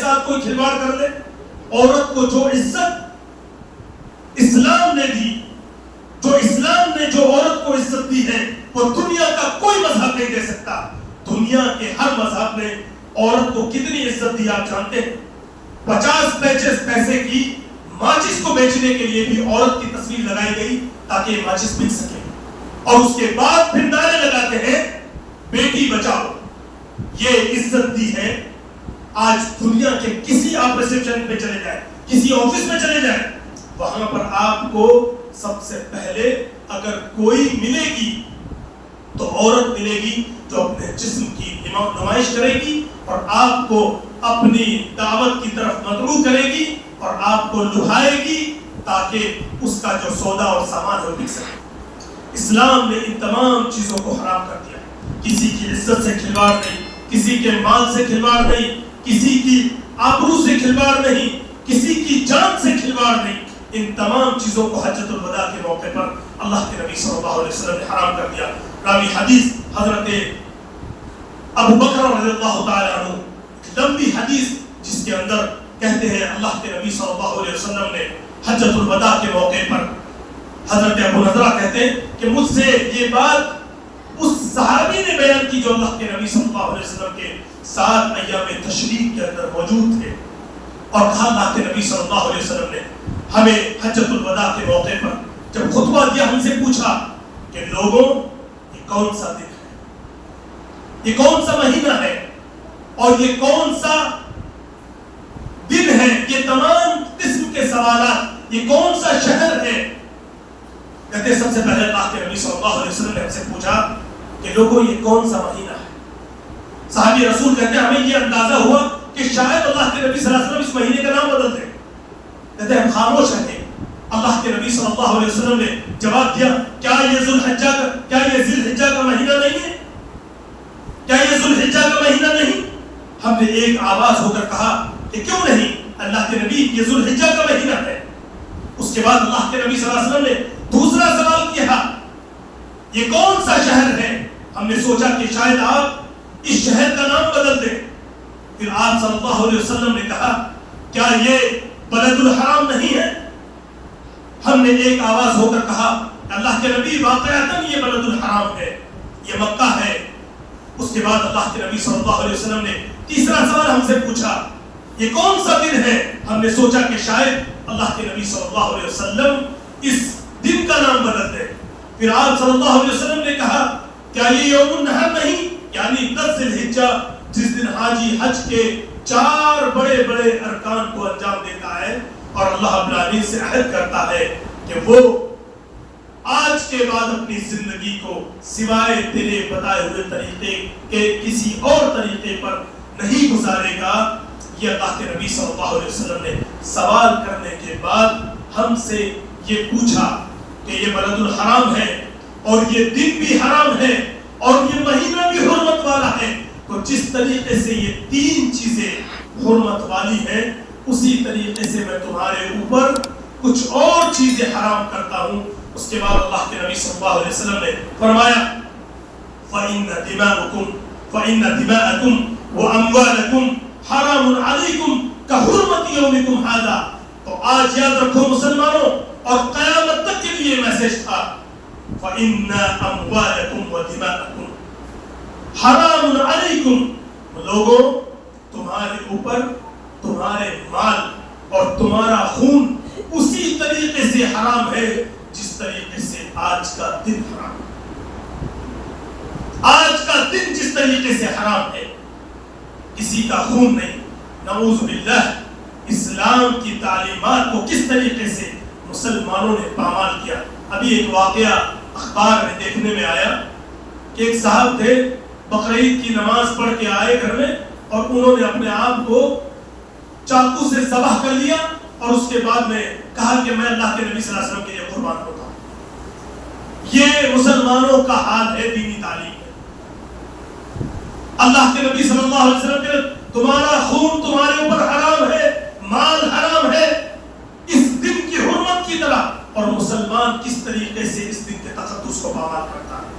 ساتھ کوئی کھلواڑ کر لے. عورت کو جو عزت اسلام نے دی، جو اسلام نے جو عورت کو عزت دی ہے، وہ دنیا کا کوئی مذہب نہیں دے سکتا. دنیا کے ہر مذہب نے عورت کو کتنی عزت دی آپ جانتے ہیں؟ 50 پیسے کی ماچس کو بیچنے کے لیے بھی عورت کی تصویر لگائی گئی تاکہ یہ ماچس بک سکے، اور اس کے بعد پھر نعرے لگاتے ہیں بیٹی بچاؤ. یہ عزت دی ہے. آج دنیا کے کسی آپ ریسپشن پہ چلے جائیں، کسی آفس میں چلے جائیں، وہاں پر آپ کو سب سے پہلے اگر کوئی ملے گی تو عورت ملے گی جو اپنے جسم کی نمائش کرے گی اور آپ کو اپنی دعوت کی طرف مدعو کرے گی اور آپ کو لبھائے گی تاکہ اس کا جو سودا اور سامان ہے وہ بک سکے. اسلام نے ان تمام چیزوں کو حرام کر دیا. کسی کی عزت سے کھلواڑ نہیں، کسی کے مال سے کھلواڑ نہیں، کسی کی آبرو سے کھلواڑ نہیں، کسی کی جان سے کھلواڑ نہیں. ان تمام چیزوں کو حجۃ الوداع کے موقع پر اللہ کے نبی صلی اللہ علیہ وسلم نے حرام کر دیا. راوی حدیث حضرت ابو بکر رضی اللہ تعالی عنہ، لمبی حدیث جس کے اندر کہتے ہیں اللہ کے نبی صلی اللہ علیہ وسلم نے حجۃ الوداع کے موقع پر، حضرت ابو نضرہ کہتے ہیں کہ مجھ سے یہ بات اس صحابی نے بیان کی جو اللہ کے نبی صلی اللہ علیہ وسلم کے 7 ایام تشریق کے اندر موجود تھے، اور کہا اللہ کے نبی صلی اللہ علیہ وسلم نے ہمیں حجۃ الوداع کے موقع پر جب خطبہ دیا ہم سے پوچھا کہ لوگوں یہ کون سا دن ہے، یہ کون سا مہینہ ہے، اور یہ کون سا دن ہے، یہ تمام قسم کے سوالات، یہ کون سا شہر ہے. کہتے ہیں سب سے پہلے اللہ کے نبی صلی اللہ علیہ وسلم نے ہم سے پوچھا کہ لوگوں یہ کون سا مہینہ ہے. صحابی رسول کہتے ہیں ہمیں یہ اندازہ ہوا کہ شاید اللہ کے نبی صلی اللہ علیہ وسلم اس مہینے کا نام بدل دیں. کہتے ہیں ہم خاموش رہے. اللہ کے نبی صلی اللہ علیہ وسلم نے جواب دیا کیا یہ ذی الحجہ کا مہینہ نہیں ہے؟ کیا یہ ذی الحجہ کا مہینہ نہیں؟ ہم نے ایک آواز ہو کر کہا کہ کیوں نہیں اللہ کے نبی، یہ ذی الحجہ کا مہینہ ہے. اس کے بعد اللہ کے نبی صلی اللہ علیہ وسلم نے دوسرا سوال کیا، یہ کون سا شہر ہے؟ ہم نے سوچا کہ شاید آپ اس شہر کا نام بدل دیں. پھر آپ صلی اللہ علیہ وسلم نے کہا کیا یہ بلد الحرام نہیں ہے؟ ہم نے ایک آواز ہو کر کہا اللہ کے نبی واقعتاً یہ بلد الحرام ہے، یہ مکہ ہے. اس کے بعد اللہ کے نبی صلی اللہ علیہ وسلم نے تیسرا سوال ہم سے پوچھا یہ کون سا دن ہے؟ ہم نے سوچا کہ شاید اللہ کے نبی صلی اللہ علیہ وسلم اس دن کا نام بدل دے. پھر آپ صلی اللہ علیہ وسلم نے کہا کیا یہ یوم النحر نہیں، یعنی 10 ذی الحجہ جس دن حاجی حج کے 4 بڑے بڑے ارکان کو انجام دیتا ہے اور اللہ رب العالمین سے عہد کرتا ہے کہ وہ آج کے بعد اپنی زندگی کو سوائے تیرے بتائے ہوئے طریقے کے کسی اور طریقے پر نہیں گزارے گا. یہ اللہ کے نبی صلی اللہ علیہ وسلم نے سوال کرنے کے بعد ہم سے یہ پوچھا کہ یہ بلد الحرام ہے اور یہ دن بھی حرام ہے اور یہ مہینہ بھی حرمت والا ہے، تو جس طریقے سے یہ 3 چیزیں حرمت والی ہیں اسی طریقے سے میں تمہارے اوپر کچھ اور چیزیں حرام کرتا ہوں. اس کے بعد اللہ کے نبی صلی اللہ علیہ وسلم نے فرمایا فَإِنَّ دِمَاءَكُمْ وَأَمْوَالَكُمْ حَرَامٌ عَلَيْكُمْ كَحُرْمَةِ يَوْمِكُمْ هَذَا. تو آج یاد رکھو مسلمانوں، اور قیامت تک کے لیے میسج تھا فَإِنَّ أَمْوَالَكُمْ وَدِمَاءَكُمْ حَرَامٌ عَلَيْكُمْ. لوگوں تمہارے اوپر تمہارے مال اور تمہارا خون اسی طریقے سے حرام ہے جس طریقے سے آج کا دن حرام ہے. آج کا دن جس طریقے سے حرام ہے، کسی کا خون نہیں. نعوذ باللہ. اسلام کی تعلیمات کو کس طریقے سے مسلمانوں نے پامال کیا. ابھی ایک واقعہ اخبار میں دیکھنے میں آیا کہ ایک صاحب تھے، بقرعید کی نماز پڑھ کے آئے گھر میں اور انہوں نے اپنے آپ کو چاقو سے ذبح کر لیا اور اس کے بعد میں کہا کہ میں اللہ کے نبی صلی اللہ علیہ وسلم کے لیے قربان ہوتا ہوں. یہ مسلمانوں کا حال ہے دینی تعلیم میں. اللہ کے نبی صلی اللہ علیہ وسلم کے تمہارا خون تمہارے اوپر حرام ہے، مال حرام ہے اس دن کی حرمت کی طرح، اور مسلمان کس طریقے سے اس دن کے تقدس کو پامال کرتا ہے.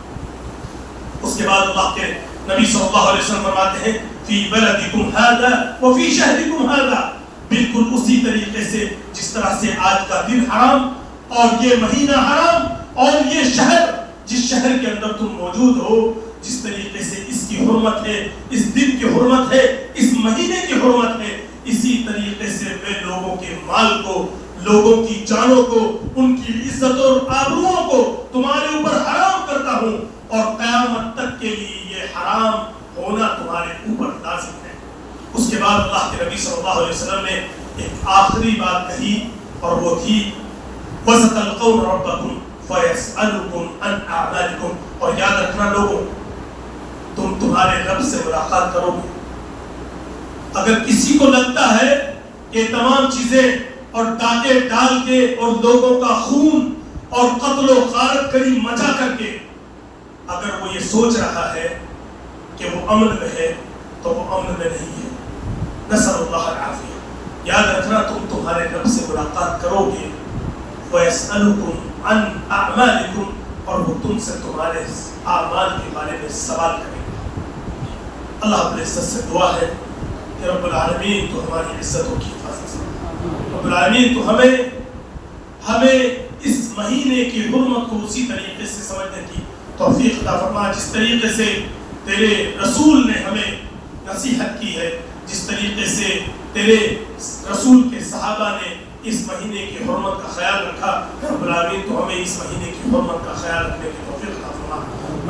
اس کے بعد اللہ کے نبی صلی اللہ علیہ وسلم فرماتے ہیں فی بلدکم ھذا وفی شہرکم ھذا، بالکل اسی طریقے سے جس طرح سے آج کا دن حرام اور یہ مہینہ حرام اور یہ شہر جس شہر کے اندر تم موجود ہو، جس طریقے سے اس کی حرمت ہے، اس دن کی حرمت ہے، اس مہینے کی حرمت ہے، اسی طریقے سے میں لوگوں کے مال کو، لوگوں کی جانوں کو، ان کی عزت اور آبروؤں کو تمہارے اوپر حرام کرتا ہوں، اور قیامت تک کے لیے یہ حرام ہونا تمہارے اوپر لازم ہے۔ اس کے بعد اللہ کے نبی صلی اللہ علیہ وسلم نے ایک آخری بات کہی، اور وہ تھی وَسَتَلْقَوْنَ رَبَّكُمْ فَيَسْأَلُكُمْ عَنْ أَعْمَالِكُمْ، اور یاد رکھنا لوگوں، تم تمہارے رب سے ملاقات کرو گے۔ اگر کسی کو لگتا ہے کہ تمام چیزیں اور ڈاکے ڈال کے اور لوگوں کا خون اور قتل و غارت کری مچا کر کے اگر وہ یہ سوچ رہا ہے کہ وہ امن میں ہے، تو وہ امن میں نہیں ہے۔ نسأل اللہ العافیہ۔ یاد رکھنا تم تمہارے رب سے ملاقات کرو گے، وَيَسْأَلُكُمْ عَنْ أَعْمَالِكُمْ، اور وہ تم سے تمہارے اعمال کے بارے میں سوال کریں گے۔ اللہ رب العزت سے دعا ہے کہ رب العالمین تو ہماری عزتوں کی حفاظت فرما، رب العالمین تو ہمیں اس مہینے کی حرمت کو اسی طریقے سے سمجھنے کی توفیق عطا فرما جس طریقے سے تیرے رسول نے ہمیں نصیحت کی ہے، جس طریقے سے تیرے رسول کے صحابہ نے اس مہینے کی حرمت کا خیال رکھا۔ رب العالمین تو ہمیں اس مہینے کی حرمت کا خیال رکھنے کی توفیق عطا فرما۔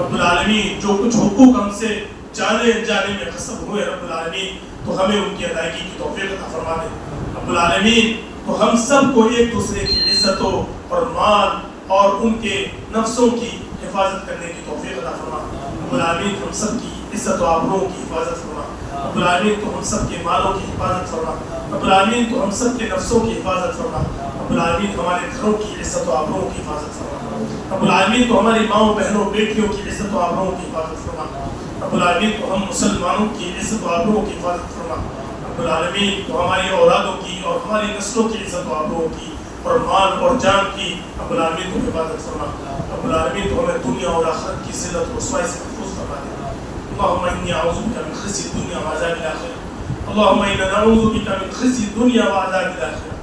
رب العالمین جو کچھ حقوق ہم سے جانے انجانے میں غصب ہوئے، رب العالمین تو ہمیں ان کی ادائیگی کی توفیق عطا فرما دے۔ رب العالمین تو ہم سب کو ایک دوسرے کی عزتوں اور مال اور ان کے نفسوں کی حفاظت کرنے کی توفیق عطا فرما۔ رب العالمین ہم سب کی عزت و آبروں کی حفاظت فرما۔ رب العالمین تو ہم سب کے مالوں کی حفاظت فرما۔ رب العالمین تو ہم سب کے نفسوں کی حفاظت فرما۔ رب العالمین ہمارے گھروں کی عزت و آبروں کی حفاظت فرما۔ رب العالمین تو ہماری ماؤں بہنوں بیٹیوں کی عزت و آبروں کی حفاظت فرما۔ رب العالمین تو ہم مسلمانوں کی عزت و آبروں کی حفاظت فرما۔ رب العالمین تو ہماری اولادوں کی اور ہماری نسلوں کی عزت و آبروں کی اور مال اور جان کی رب العالمین تو حفاظت فرما۔ رب العالمین تو ہمیں دنیا اور آخرت کی ذلت و رسوائی سے محفوظ فرما دے۔ اللهم إني أعوذ بك من خزي الدنيا وعذاب الآخرة، اللهم إنا نعوذ بك من خزي الدنيا وعذاب الآخرة۔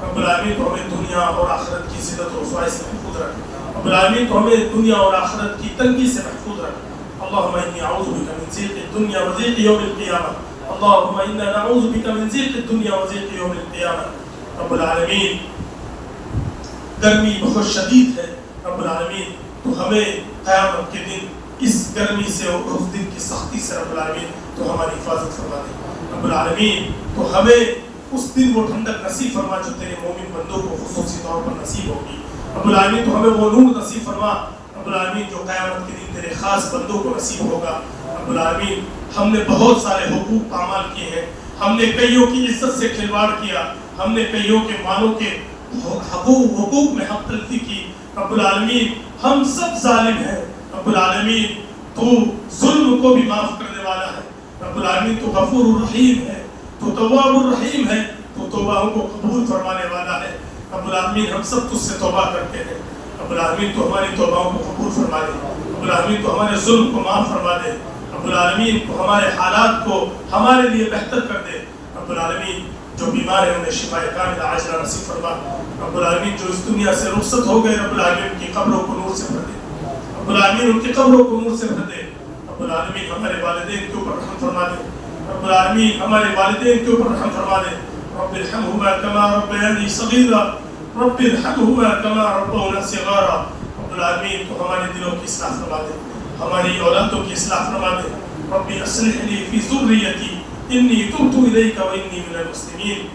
رب العالمین تو ہمیں دنیا اور آخرت کی ذلت و رسوائی سے محفوظ رکھ۔ رب العالمین تو ہمیں دنیا اور آخرت کی تنگی سے محفوظ رکھ۔ اللهم إني أعوذ بك من ضيق الدنيا وضيق يوم القيامة، اللهم إنا نعوذ بك من ضيق الدنيا وضيق يوم القيامة۔ رب العالمین گرمی بہت شدید ہے، رب العالمین تو ہمیں قیامت کے دن اس گرمی سے اور اس دن کی سختی سے رب العالمین تو ہماری حفاظت فرما دے۔ رب العالمین تو ہمیں اس دن وہ ٹھنڈک نصیب فرما جو تیرے مومن بندوں کو خصوصی طور پر نصیب ہوگی۔ رب العالمین تو ہمیں وہ نور نصیب فرما رب العالمین جو قیامت کے دن تیرے خاص بندوں کو نصیب ہوگا۔ رب العالمین ہم نے بہت سارے حقوق پامال کیے ہیں، ہم نے کئیوں کی عزت سے کھلواڑ کیا، ہم نے کئیوں کے مالوں کے حقوق میں حق تلفی کی۔ رب العالمین ہم سب ظالم ہیں، رب العالمین تو ظلم کو بھی معاف کرنے والا ہے، رب العالمین تو غفور الرحیم ہے، تو تواب الرحیم ہے، تو توبہوں کو قبول فرمانے والا ہے۔ رب العالمین ہم سب تجھ سے توبہ کرتے ہیں، رب العالمین تو ہماری توبہوں کو قبول فرما دے، رب العالمین تو ہمارے ظلم کو معاف فرما دے، رب العالمین تو ہمارے حالات کو ہمارے لیے بہتر کر دے۔ رب العالمین جو بیمار ہیں انہیں شفا کاملہ عاجلہ نصیب فرما۔ رب العالمین جو اس دنیا سے رخصت ہو گئے، رب العالمین ان کی قبروں کو نور سے بھر دے، رب العالمین ان کی قبروں کو نور سے بھر دے۔ رب العالمین ہمارے والدین کے اوپر رحم فرما دے، رب العالمین ہمارے والدین کے اوپر رحم فرما دے۔ رب ارحمہما کما ربیانی صغیرا، رب ارحمہما کما ربونا صغارا۔ رب العالمین تو ہمارے دلوں کی اصلاح فرما دے، ہماری اولادوں کی اصلاح فرما دے۔ رب اصلح لی فی ذریتی انی تبت الیک وانی من المسلمین۔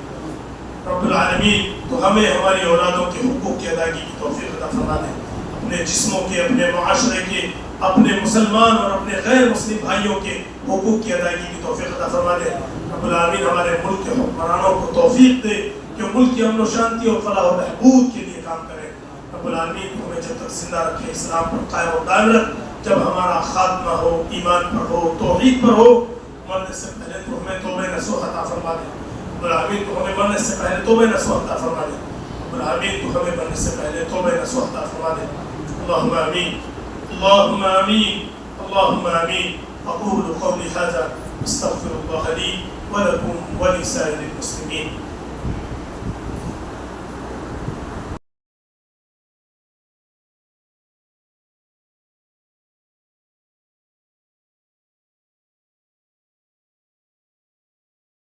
رب العالمین تو ہمیں ہماری اولادوں کے حقوق کی ادائیگی کی توفیق عطا فرما دے، اپنے جسموں کے، اپنے معاشرے کے، اپنے مسلمان اور اپنے غیر مسلم بھائیوں کے حقوق کی ادائیگی کی توفیق عطا فرما دے۔ رب العالمین ہمارے ملک کے حکمرانوں کو توفیق دے کہ ملک کی امن و شانتی اور فلاح و بہبود کے لیے کام کرے۔ رب العالمین ہمیں جب تک زندہ رکھے اسلام پر قائم و دائم رکھ، جب ہمارا خاتمہ ہو ایمان پر ہو، توحید پر ہو، مرنے سے پہلے تو ہمیں توبہ نصوح عطا فرما دے۔ رب العالمین تو ہمیں مرنے سے پہلے توبہ نصوح عطا فرما دے، رب العالمین تو ہمیں مرنے سے پہلے توبہ نصوح عطا فرما دے۔ اللہم آمین، اللہم آمین، اللہم آمین۔ اقول قولی ھذا استغفر الله لي ولكم ولسائر المسلمين.